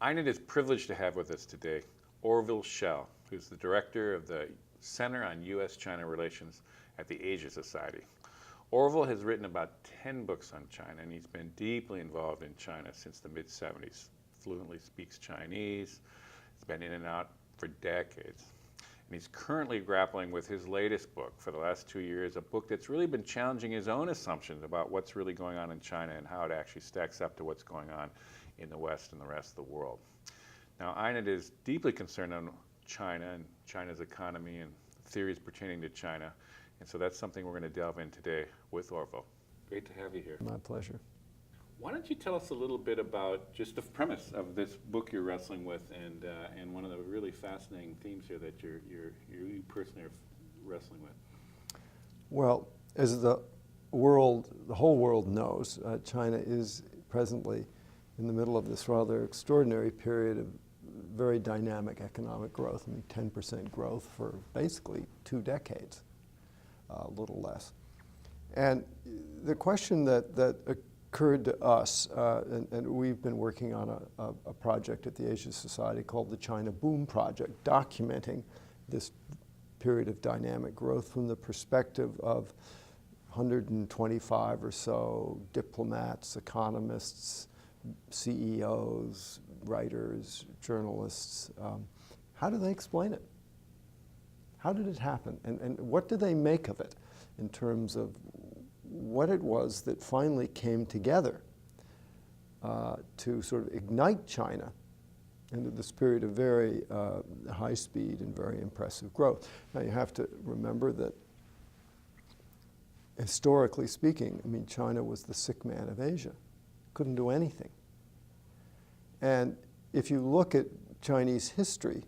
INET is privileged to have with us today Orville Schell, who's the director of the Center on U.S.-China Relations at the Asia Society. Orville has written about 10 books on China, and he's been deeply involved in China since the mid-70s. Fluently speaks Chinese. He's been in and out for decades. And he's currently grappling with his latest book for the last 2 years, a book that's really been challenging his own assumptions about what's really going on in China and how it actually stacks up to what's going on in the West and the rest of the world. Now, INET is deeply concerned on China and China's economy and theories pertaining to China. And so that's something we're going to delve in today with Orville. Great to have you here. My pleasure. Why don't you tell us a little bit about just the premise of this book you're wrestling with, and one of the really fascinating themes here that you personally are wrestling with? Well, as the whole world knows, China is presently in the middle of this rather extraordinary period of very dynamic economic growth. I mean, 10% growth for basically 2 decades, a little less. And the question that occurred to us, and we've been working on a project at the Asia Society called the China Boom Project, documenting this period of dynamic growth from the perspective of 125 or so diplomats, economists, CEOs, writers, journalists. How do they explain it? How did it happen? And what do they make of it in terms of what it was that finally came together to sort of ignite China into this period of very high speed and very impressive growth? Now, you have to remember that historically speaking, I mean, China was the sick man of Asia. Couldn't do anything. And if you look at Chinese history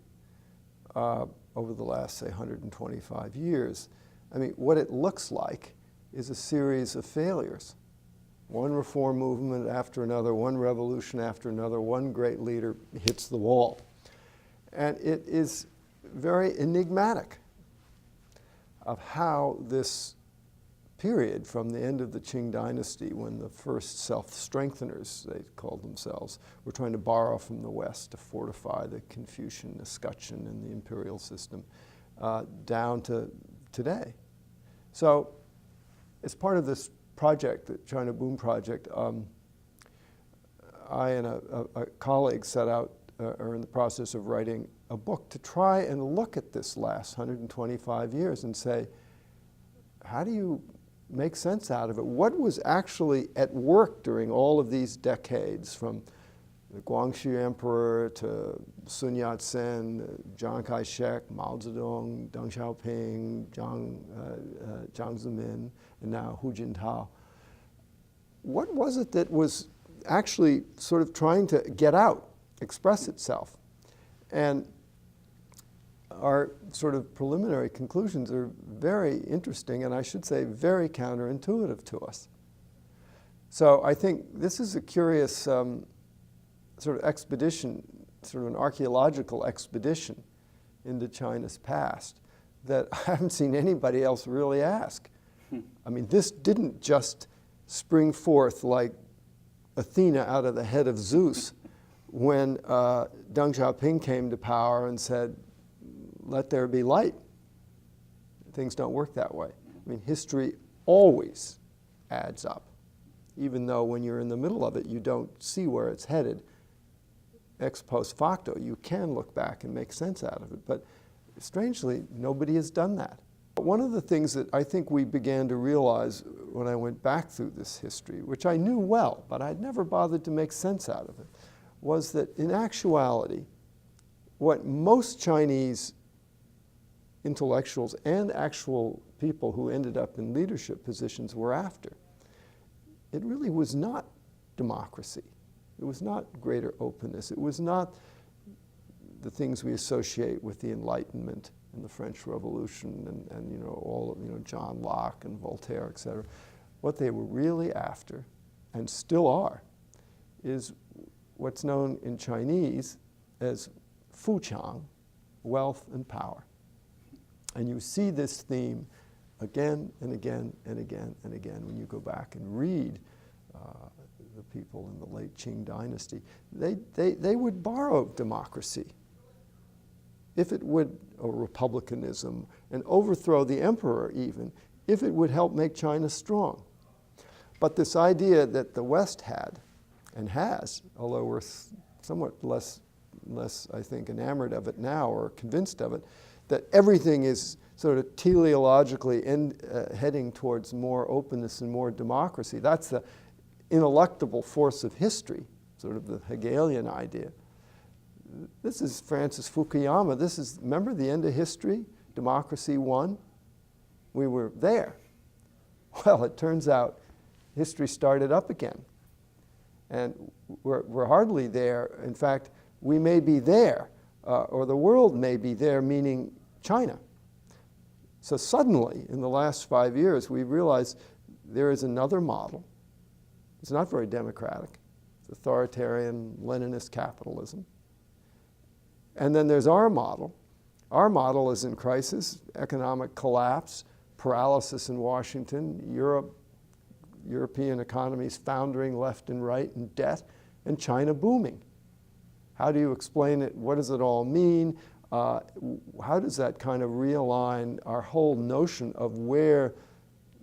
over the last, say, 125 years, I mean, what it looks like is a series of failures. One reform movement after another, one revolution after another, one great leader hits the wall. And it is very enigmatic of how this period from the end of the Qing dynasty, when the first self-strengtheners, they called themselves, were trying to borrow from the West to fortify the Confucian escutcheon in the imperial system, down to today. So as part of this project, the China Boom Project, I and a colleague set out, are in the process of writing a book to try and look at this last 125 years and say, how do you make sense out of it? What was actually at work during all of these decades, from the Guangxu Emperor to Sun Yat-sen, Chiang Kai-shek, Mao Zedong, Deng Xiaoping, Jiang Zemin, and now Hu Jintao? What was it that was actually sort of trying to get out, express itself? And our sort of preliminary conclusions are very interesting, and I should say very counterintuitive to us. So I think this is a curious sort of expedition, sort of an archaeological expedition into China's past that I haven't seen anybody else really ask. I mean, this didn't just spring forth like Athena out of the head of Zeus when Deng Xiaoping came to power and said, let there be light. Things don't work that way. I mean, history always adds up, even though when you're in the middle of it, you don't see where it's headed. Ex post facto, you can look back and make sense out of it. But strangely, nobody has done that. One of the things that I think we began to realize when I went back through this history, which I knew well, but I'd never bothered to make sense out of it, was that in actuality, what most Chinese intellectuals and actual people who ended up in leadership positions were after, it really was not democracy. It was not greater openness. It was not the things we associate with the Enlightenment and the French Revolution and you know, all of, you know, John Locke and Voltaire, et cetera. What they were really after, and still are, is what's known in Chinese as fuqiang, wealth and power. And you see this theme again and again and again and again when you go back and read the people in the late Qing dynasty, they would borrow democracy if it would, or republicanism, and overthrow the emperor even, if it would help make China strong. But this idea that the West had, and has, although we're somewhat less, I think, enamored of it now or convinced of it, that everything is sort of teleologically heading towards more openness and more democracy. That's the ineluctable force of history, sort of the Hegelian idea. This is Francis Fukuyama. This is, remember the end of history? Democracy won. We were there. Well, it turns out history started up again. And we're hardly there. In fact, we may be there, or the world may be there, meaning China. So suddenly, in the last 5 years, we realized there is another model. It's not very democratic. It's authoritarian, Leninist capitalism. And then there's our model. Our model is in crisis, economic collapse, paralysis in Washington, European economies foundering left and right in debt, and China booming. How do you explain it? What does it all mean? How does that kind of realign our whole notion of where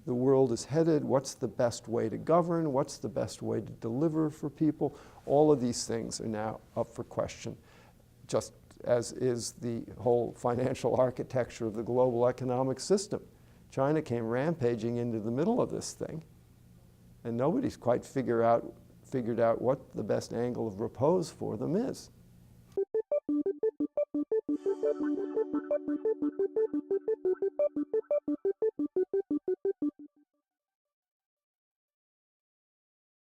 the world is headed? What's the best way to govern? What's the best way to deliver for people? All of these things are now up for question, just as is the whole financial architecture of the global economic system. China came rampaging into the middle of this thing, and nobody's quite figured out what the best angle of repose for them is.